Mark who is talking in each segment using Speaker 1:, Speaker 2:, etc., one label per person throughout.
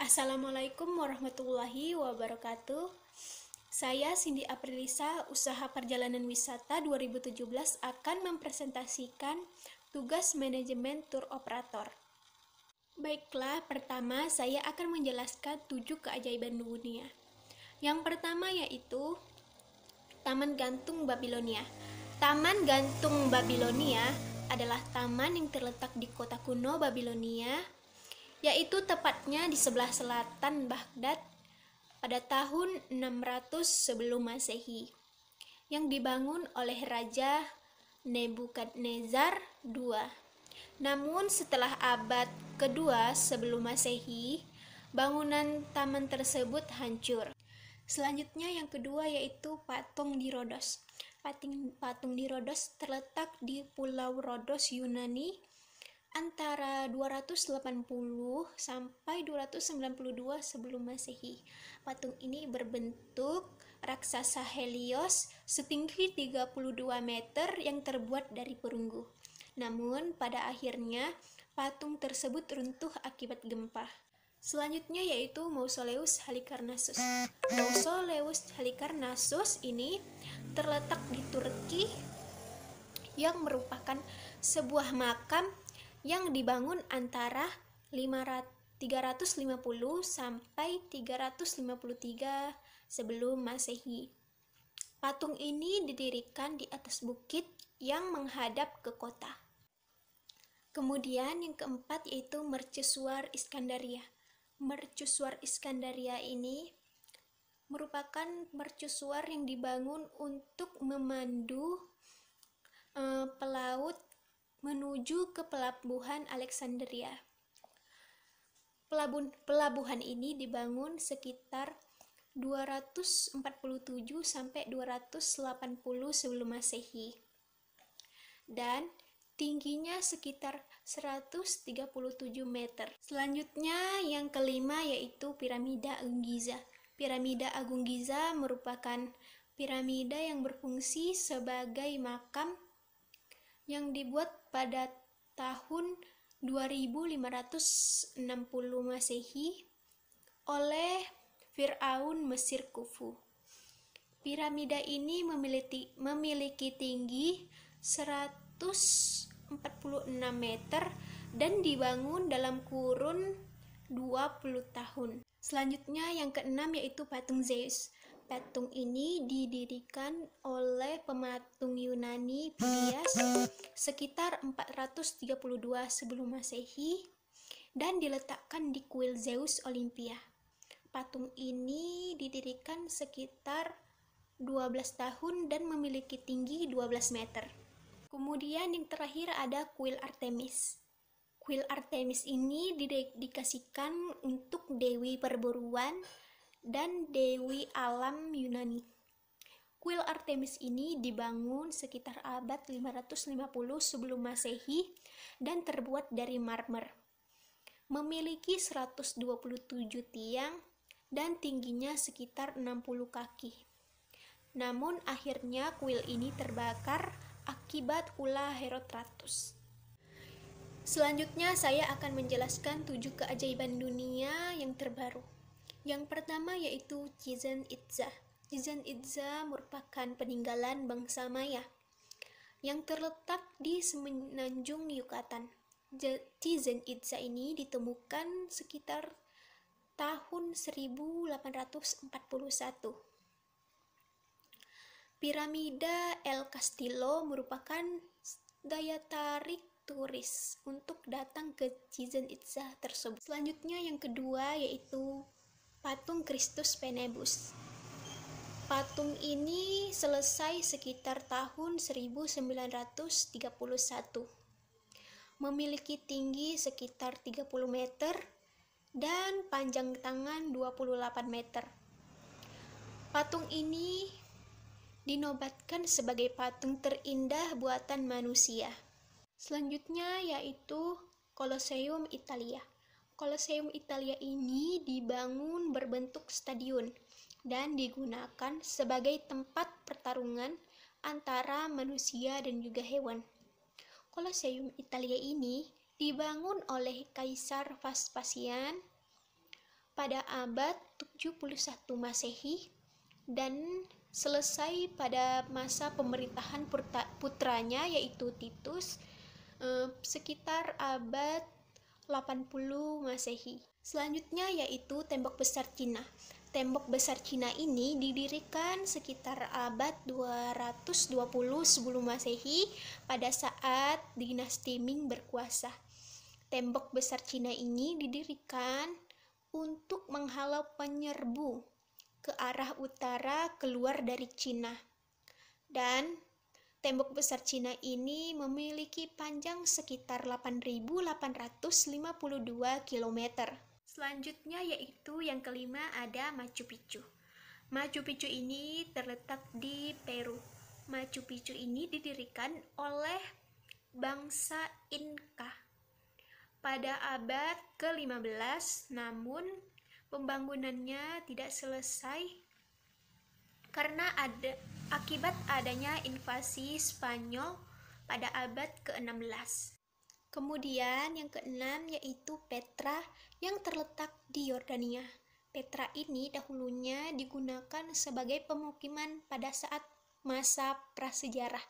Speaker 1: Assalamualaikum warahmatullahi wabarakatuh. Saya Cindy Aprilisa, Usaha Perjalanan Wisata 2017 akan mempresentasikan tugas manajemen tur operator. Baiklah, pertama saya akan menjelaskan 7 keajaiban dunia. Yang pertama yaitu Taman Gantung Babilonia. Taman Gantung Babilonia adalah taman yang terletak di kota kuno Babilonia, yaitu tepatnya di sebelah selatan Baghdad pada tahun 600 sebelum Masehi, yang dibangun oleh Raja Nebukadnezar II. Namun setelah abad kedua sebelum Masehi, bangunan taman tersebut hancur. Selanjutnya yang kedua yaitu patung di Rodos. Patung di Rodos terletak di Pulau Rodos, Yunani, antara 280 sampai 292 sebelum Masehi. Patung ini berbentuk raksasa Helios setinggi 32 meter yang terbuat dari perunggu. Namun pada akhirnya patung tersebut runtuh akibat gempa. Selanjutnya yaitu Mausoleus Halikarnassus. Mausoleus Halikarnassus ini terletak di Turki yang merupakan sebuah makam yang dibangun antara 350 sampai 353 sebelum Masehi. Patung ini didirikan di atas bukit yang menghadap ke kota. Kemudian yang keempat yaitu Mercusuar Iskandaria. Mercusuar Iskandaria ini merupakan mercusuar yang dibangun untuk memandu pelaut menuju ke pelabuhan Alexandria. Pelabuhan ini dibangun sekitar 247 sampai 280 sebelum Masehi. Dan tingginya sekitar 137 meter. Selanjutnya yang kelima yaitu Piramida Agung Giza. Piramida Agung Giza merupakan piramida yang berfungsi sebagai makam yang dibuat pada tahun 2560 Masehi oleh Firaun Mesir Khufu. Piramida ini memiliki tinggi 146 meter dan dibangun dalam kurun 20 tahun. Selanjutnya yang keenam yaitu patung Zeus. Patung ini didirikan oleh pematung Yunani Phidias sekitar 432 sebelum Masehi dan diletakkan di kuil Zeus Olympia. Patung ini didirikan sekitar 12 tahun dan memiliki tinggi 12 meter. Kemudian yang terakhir ada kuil Artemis. Kuil Artemis ini didedikasikan untuk Dewi Perburuan dan Dewi Alam Yunani. Kuil Artemis ini dibangun sekitar abad 550 sebelum Masehi dan terbuat dari marmer. Memiliki 127 tiang dan tingginya sekitar 60 kaki. Namun akhirnya kuil ini terbakar akibat ulah Herostratus. Selanjutnya saya akan menjelaskan 7 keajaiban dunia yang terbaru. Yang pertama yaitu Chichen Itza. Chichen Itza merupakan peninggalan bangsa Maya yang terletak di semenanjung Yucatan. Chichen Itza ini ditemukan sekitar tahun 1841. Piramida El Castillo merupakan daya tarik turis untuk datang ke Chichen Itza tersebut. Selanjutnya yang kedua yaitu patung Christus Penebus. Patung ini selesai sekitar tahun 1931. Memiliki tinggi sekitar 30 meter dan panjang tangan 28 meter. Patung ini dinobatkan sebagai patung terindah buatan manusia. Selanjutnya yaitu Colosseum Italia. Colosseum Italia ini dibangun berbentuk stadion dan digunakan sebagai tempat pertarungan antara manusia dan juga hewan. Colosseum Italia ini dibangun oleh Kaisar Vespasian pada abad 71 Masehi dan selesai pada masa pemerintahan putranya yaitu Titus sekitar abad 80 Masehi. Selanjutnya yaitu Tembok Besar Cina. Tembok Besar Cina ini didirikan sekitar abad 220 sebelum Masehi pada saat dinasti Ming berkuasa. Tembok Besar Cina ini didirikan untuk menghalau penyerbu ke arah utara keluar dari Cina. Dan Tembok Besar Cina ini memiliki panjang sekitar 8.852 km. Selanjutnya yaitu yang kelima ada Machu Picchu. Machu Picchu ini terletak di Peru. Machu Picchu ini didirikan oleh bangsa Inca pada abad ke-15, namun pembangunannya tidak selesai karena akibat adanya invasi Spanyol pada abad ke-16. Kemudian yang keenam yaitu Petra yang terletak di Yordania. Petra ini dahulunya digunakan sebagai pemukiman pada saat masa prasejarah.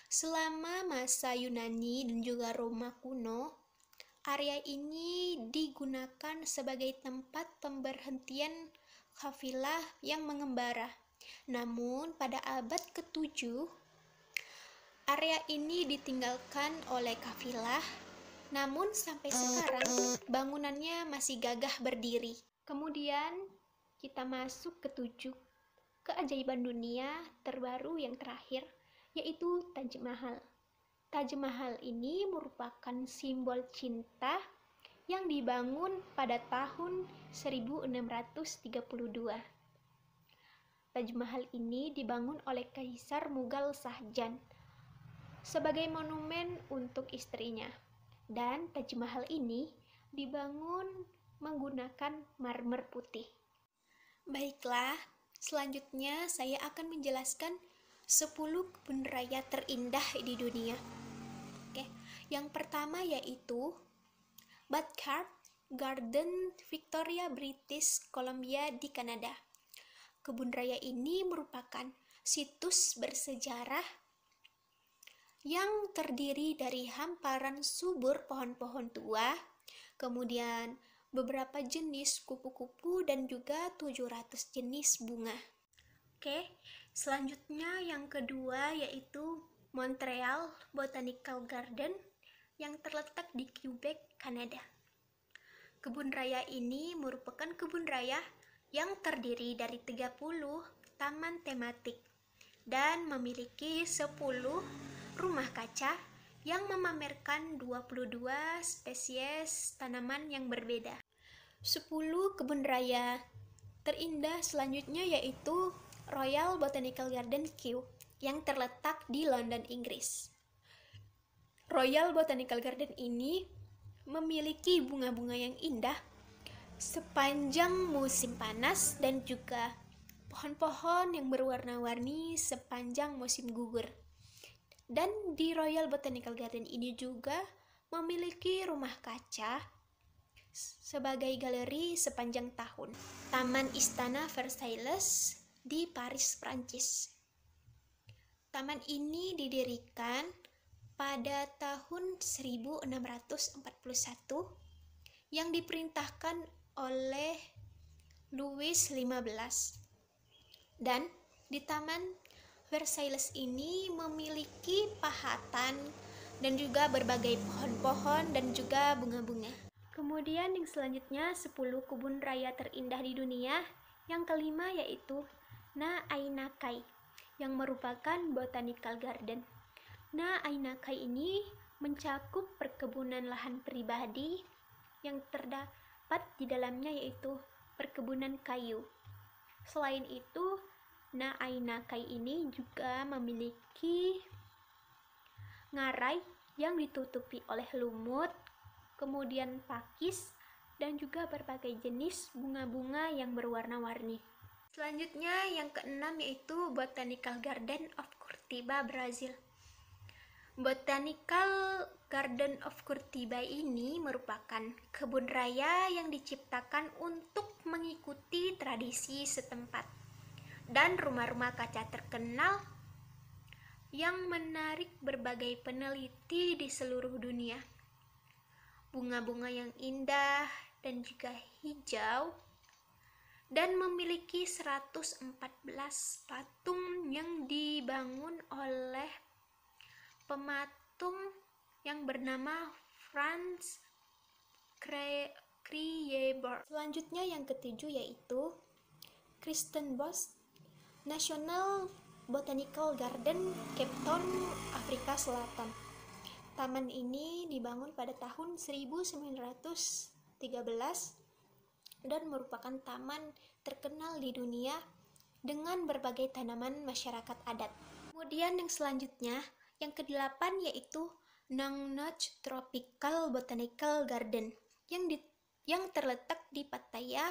Speaker 1: Selama masa Yunani dan juga Roma kuno, area ini digunakan sebagai tempat pemberhentian kafilah yang mengembara. Namun pada abad ke-7, area ini ditinggalkan oleh kafilah, namun sampai sekarang bangunannya masih gagah berdiri. Kemudian kita masuk ke 7 keajaiban dunia terbaru yang terakhir, yaitu Taj Mahal. Taj Mahal ini merupakan simbol cinta yang dibangun pada tahun 1632. Taj Mahal ini dibangun oleh Kaisar Mughal Shah Jahan sebagai monumen untuk istrinya. Dan Taj Mahal ini dibangun menggunakan marmer putih. Baiklah, selanjutnya saya akan menjelaskan 10 kebun raya terindah di dunia. Oke, yang pertama yaitu Backyard Garden, Victoria, British Columbia di Kanada. Kebun raya ini merupakan situs bersejarah yang terdiri dari hamparan subur pohon-pohon tua, kemudian beberapa jenis kupu-kupu dan juga 700 jenis bunga. Oke, selanjutnya yang kedua yaitu Montreal Botanical Garden yang terletak di Quebec, Kanada. Kebun raya ini merupakan kebun raya yang terdiri dari 30 taman tematik dan memiliki 10 rumah kaca yang memamerkan 22 spesies tanaman yang berbeda. 10 kebun raya terindah selanjutnya yaitu Royal Botanical Garden Kew yang terletak di London, Inggris. Royal Botanical Garden ini memiliki bunga-bunga yang indah sepanjang musim panas dan juga pohon-pohon yang berwarna-warni sepanjang musim gugur. Dan di Royal Botanical Garden ini juga memiliki rumah kaca sebagai galeri sepanjang tahun. Taman Istana Versailles di Paris, Prancis. Taman ini didirikan pada tahun 1641 yang diperintahkan oleh Louis XV. Dan di Taman Versailles ini memiliki pahatan dan juga berbagai pohon-pohon dan juga bunga-bunga. Kemudian yang selanjutnya 10 kebun raya terindah di dunia. Yang kelima yaitu Na Aina Kai yang merupakan botanical garden. Na Aina Kai ini mencakup perkebunan lahan pribadi yang terdapat di dalamnya yaitu perkebunan kayu. Selain itu, Na Aina Kai ini juga memiliki ngarai yang ditutupi oleh lumut, kemudian pakis, dan juga berbagai jenis bunga-bunga yang berwarna-warni. Selanjutnya yang keenam yaitu Botanical Garden of Curitiba, Brazil. Botanical Garden of Curitiba ini merupakan kebun raya yang diciptakan untuk mengikuti tradisi setempat dan rumah-rumah kaca terkenal yang menarik berbagai peneliti di seluruh dunia. Bunga-bunga yang indah dan juga hijau, dan memiliki 114 patung yang dibangun oleh pematung yang bernama Franz Krieger. Selanjutnya yang ketujuh yaitu Kirstenbosch National Botanical Garden, Cape Town, Afrika Selatan. Taman ini dibangun pada tahun 1913 dan merupakan taman terkenal di dunia dengan berbagai tanaman masyarakat adat. Kemudian yang selanjutnya, yang kedelapan yaitu Nong Noch Tropical Botanical Garden yang terletak di Pattaya,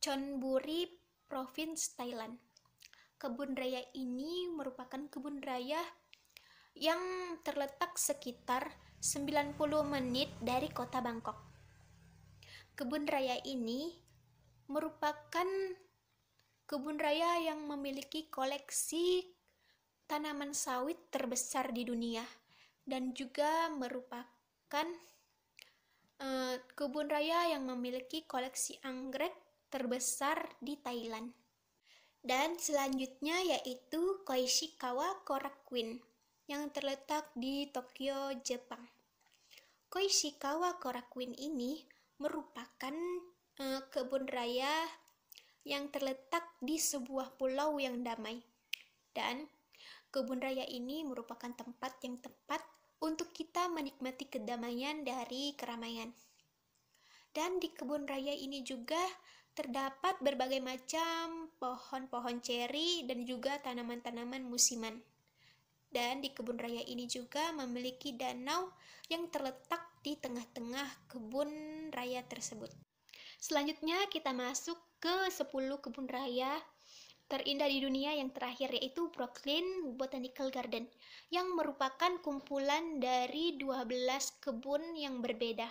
Speaker 1: Chonburi, Provinsi Thailand. Kebun raya ini merupakan kebun raya yang terletak sekitar 90 menit dari kota Bangkok. Kebun raya ini merupakan kebun raya yang memiliki koleksi tanaman sawit terbesar di dunia dan juga merupakan kebun raya yang memiliki koleksi anggrek terbesar di Thailand. Dan selanjutnya yaitu Koishikawa Korakuen yang terletak di Tokyo, Jepang. Koishikawa Korakuen ini merupakan kebun raya yang terletak di sebuah pulau yang damai. Dan kebun raya ini merupakan tempat yang tepat untuk kita menikmati kedamaian dari keramaian. Dan di kebun raya ini juga terdapat berbagai macam pohon-pohon ceri dan juga tanaman-tanaman musiman. Dan di kebun raya ini juga memiliki danau yang terletak di tengah-tengah kebun raya tersebut. Selanjutnya kita masuk ke 10 kebun raya terindah di dunia yang terakhir, yaitu Brooklyn Botanical Garden, yang merupakan kumpulan dari 12 kebun yang berbeda.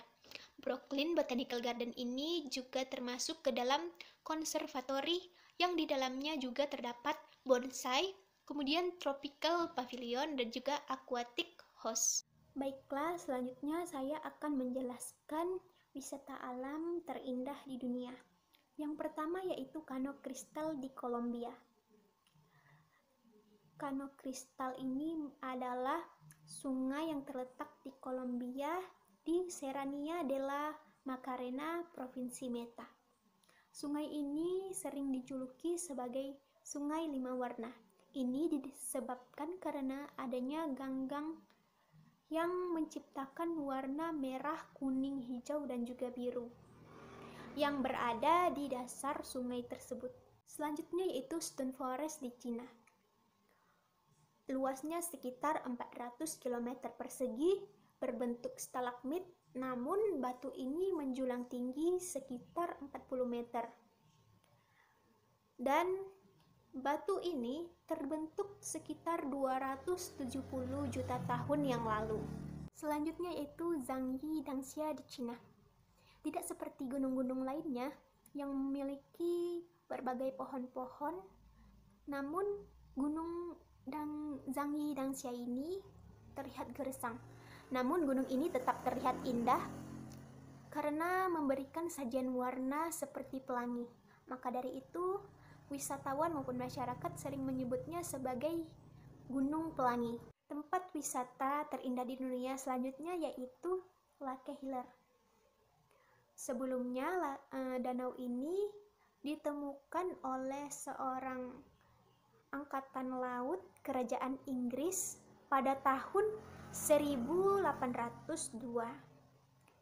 Speaker 1: Brooklyn Botanical Garden ini juga termasuk ke dalam konservatori yang di dalamnya juga terdapat bonsai, kemudian tropical pavilion dan juga aquatic house. Baiklah, selanjutnya saya akan menjelaskan wisata alam terindah di dunia. Yang pertama yaitu Cano Crystal di Kolombia. Cano Crystal ini adalah sungai yang terletak di Kolombia di Serranía de la Macarena, Provinsi Meta. Sungai ini sering dijuluki sebagai Sungai Lima Warna. Ini disebabkan karena adanya ganggang yang menciptakan warna merah, kuning, hijau, dan juga biru yang berada di dasar sungai tersebut. Selanjutnya yaitu Stone Forest di Cina. Luasnya sekitar 400 km persegi, berbentuk stalagmit, namun batu ini menjulang tinggi sekitar 40 meter. Dan batu ini terbentuk sekitar 270 juta tahun yang lalu. Selanjutnya yaitu Zhangyi Dangxia di Cina. Tidak seperti gunung-gunung lainnya yang memiliki berbagai pohon-pohon, namun gunung Zhangyi Dangxia ini terlihat gersang. Namun gunung ini tetap terlihat indah karena memberikan sajian warna seperti pelangi. Maka dari itu, wisatawan maupun masyarakat sering menyebutnya sebagai Gunung Pelangi. Tempat wisata terindah di dunia selanjutnya yaitu Lake Hiller. Sebelumnya, danau ini ditemukan oleh seorang angkatan laut Kerajaan Inggris pada tahun 1802.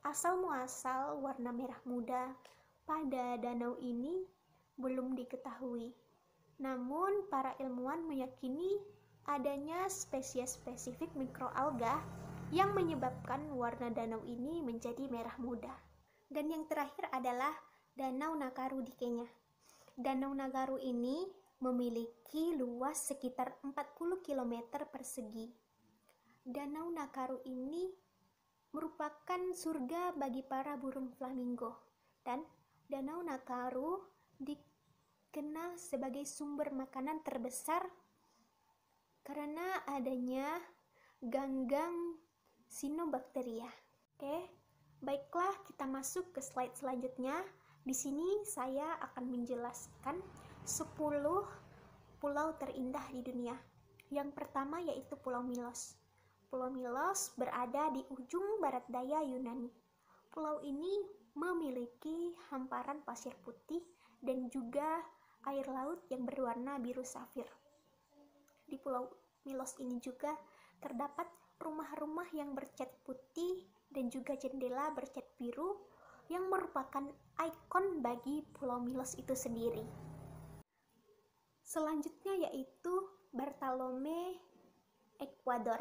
Speaker 1: Asal-muasal warna merah muda pada danau ini belum diketahui. Namun, para ilmuwan meyakini adanya spesies spesifik mikroalga yang menyebabkan warna danau ini menjadi merah muda. Dan yang terakhir adalah Danau Nakaru di Kenya. Danau Nakaru ini memiliki luas sekitar 40 km persegi Danau Nakaru ini merupakan surga bagi para burung flamingo, dan Danau Nakaru dikenal sebagai sumber makanan terbesar karena adanya ganggang Cyanobacteria. Oke, baiklah kita masuk ke slide selanjutnya. Di sini saya akan menjelaskan 10 pulau terindah di dunia. Yang pertama yaitu Pulau Milos. Pulau Milos berada di ujung barat daya Yunani. Pulau ini memiliki hamparan pasir putih dan juga air laut yang berwarna biru safir. Di Pulau Milos ini juga terdapat rumah-rumah yang bercat putih dan juga jendela bercat biru yang merupakan ikon bagi Pulau Milos itu sendiri. Selanjutnya yaitu Bartolomé, Ekuador.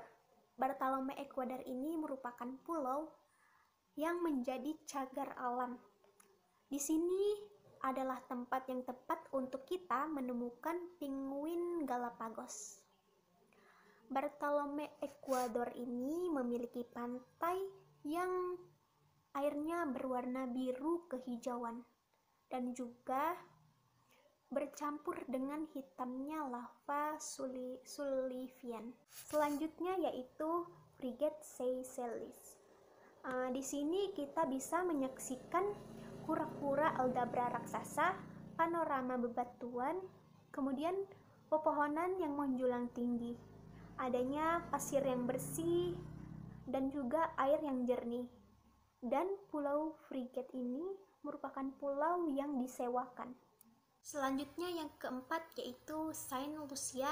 Speaker 1: Bartolomé, Ekuador ini merupakan pulau yang menjadi cagar alam. Di sini adalah tempat yang tepat untuk kita menemukan penguin Galapagos. Bartolomé, Ekuador ini memiliki pantai yang airnya berwarna biru kehijauan dan juga bercampur dengan hitamnya lava Sullivian. Selanjutnya yaitu Frigate Seychelles. Di sini kita bisa menyaksikan kura-kura Aldabra raksasa, panorama bebatuan, kemudian pepohonan yang menjulang tinggi, adanya pasir yang bersih dan juga air yang jernih. Dan Pulau Frigate ini merupakan pulau yang disewakan. Selanjutnya yang keempat yaitu Saint Lucia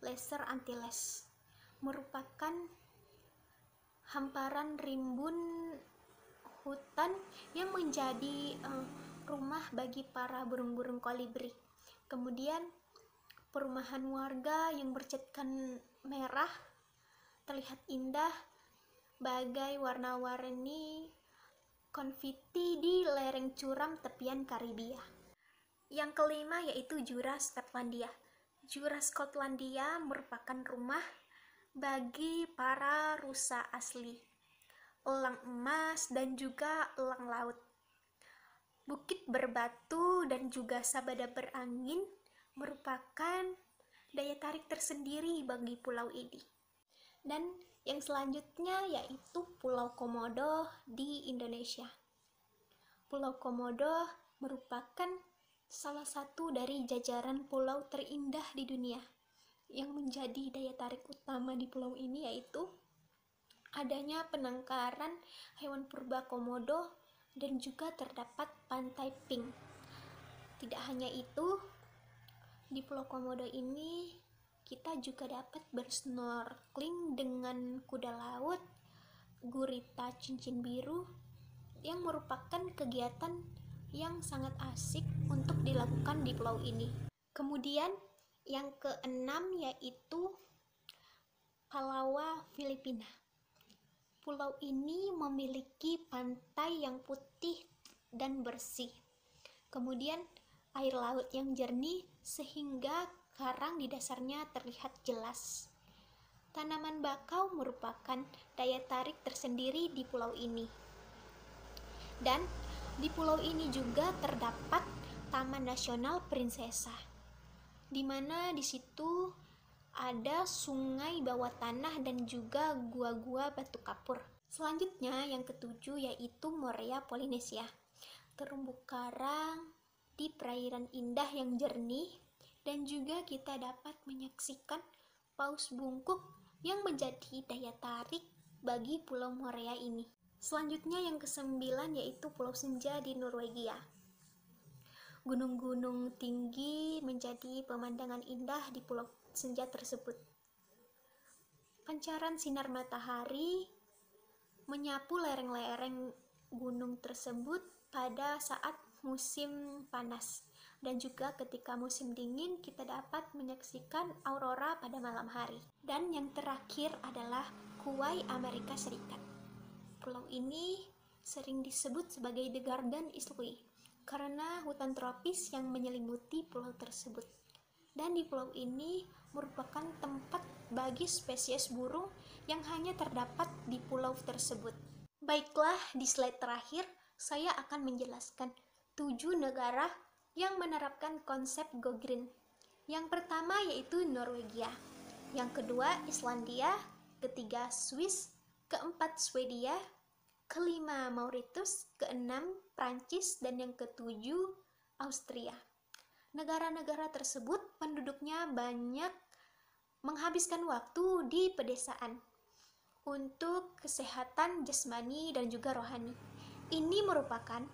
Speaker 1: Lesser Antilles, merupakan hamparan rimbun hutan yang menjadi rumah bagi para burung-burung kolibri. Kemudian perumahan warga yang bercatkan merah terlihat indah bagai warna-warni konfiti di lereng curam tepian Karibia. Yang kelima yaitu Jura Skotlandia. Jura Skotlandia merupakan rumah bagi para rusa asli, elang emas dan juga elang laut. Bukit berbatu dan juga sabada berangin merupakan daya tarik tersendiri bagi pulau ini. Dan yang selanjutnya yaitu Pulau Komodo di Indonesia. Pulau Komodo merupakan salah satu dari jajaran pulau terindah di dunia. Yang menjadi daya tarik utama di pulau ini yaitu adanya penangkaran hewan purba Komodo dan juga terdapat pantai pink. Tidak hanya itu, di Pulau Komodo ini kita juga dapat bersnorkeling dengan kuda laut, gurita cincin biru, yang merupakan kegiatan yang sangat asik untuk dilakukan di pulau ini. Kemudian yang keenam yaitu Palawan, Filipina. Pulau ini memiliki pantai yang putih dan bersih. Kemudian air laut yang jernih sehingga karang di dasarnya terlihat jelas. Tanaman bakau merupakan daya tarik tersendiri di pulau ini. Dan di pulau ini juga terdapat Taman Nasional Prinsesa, di mana di situ ada sungai bawah tanah dan juga gua-gua batu kapur. Selanjutnya yang ketujuh yaitu Moorea Polinesia. Terumbu karang di perairan indah yang jernih, dan juga kita dapat menyaksikan paus bungkuk yang menjadi daya tarik bagi Pulau Moorea ini. Selanjutnya yang kesembilan yaitu Pulau Senja di Norwegia. Gunung-gunung tinggi menjadi pemandangan indah di Pulau Senja tersebut. Pancaran sinar matahari menyapu lereng-lereng gunung tersebut pada saat musim panas, dan juga ketika musim dingin kita dapat menyaksikan aurora pada malam hari. Dan yang terakhir adalah Kauai, Amerika Serikat. Pulau ini sering disebut sebagai The Garden Isle karena hutan tropis yang menyelimuti pulau tersebut. dan di pulau ini merupakan tempat bagi spesies burung yang hanya terdapat di pulau tersebut. Baiklah, di slide terakhir saya akan menjelaskan 7 negara yang menerapkan konsep Go Green. Yang pertama yaitu Norwegia, yang kedua Islandia, ketiga Swiss, keempat Swedia, kelima Mauritius, keenam Prancis, dan yang ketujuh Austria. Negara-negara tersebut penduduknya banyak menghabiskan waktu di pedesaan untuk kesehatan jasmani dan juga rohani. Ini merupakan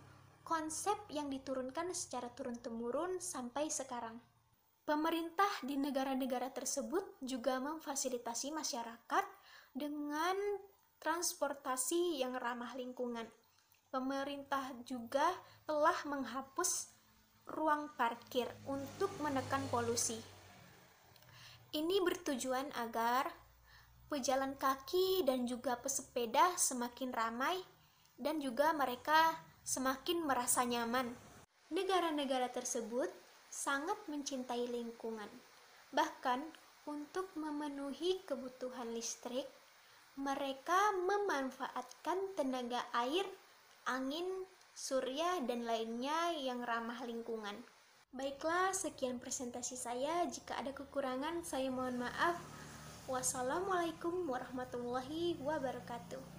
Speaker 1: konsep yang diturunkan secara turun-temurun sampai sekarang. Pemerintah di negara-negara tersebut juga memfasilitasi masyarakat dengan transportasi yang ramah lingkungan. Pemerintah juga telah menghapus ruang parkir untuk menekan polusi. Ini bertujuan agar pejalan kaki dan juga pesepeda semakin ramai dan juga mereka semakin merasa nyaman. Negara-negara tersebut sangat mencintai lingkungan. Bahkan untuk memenuhi kebutuhan listrik, mereka memanfaatkan tenaga air, angin, surya, dan lainnya yang ramah lingkungan. Baiklah, sekian presentasi saya. Jika ada kekurangan, saya mohon maaf. Wassalamualaikum warahmatullahi wabarakatuh.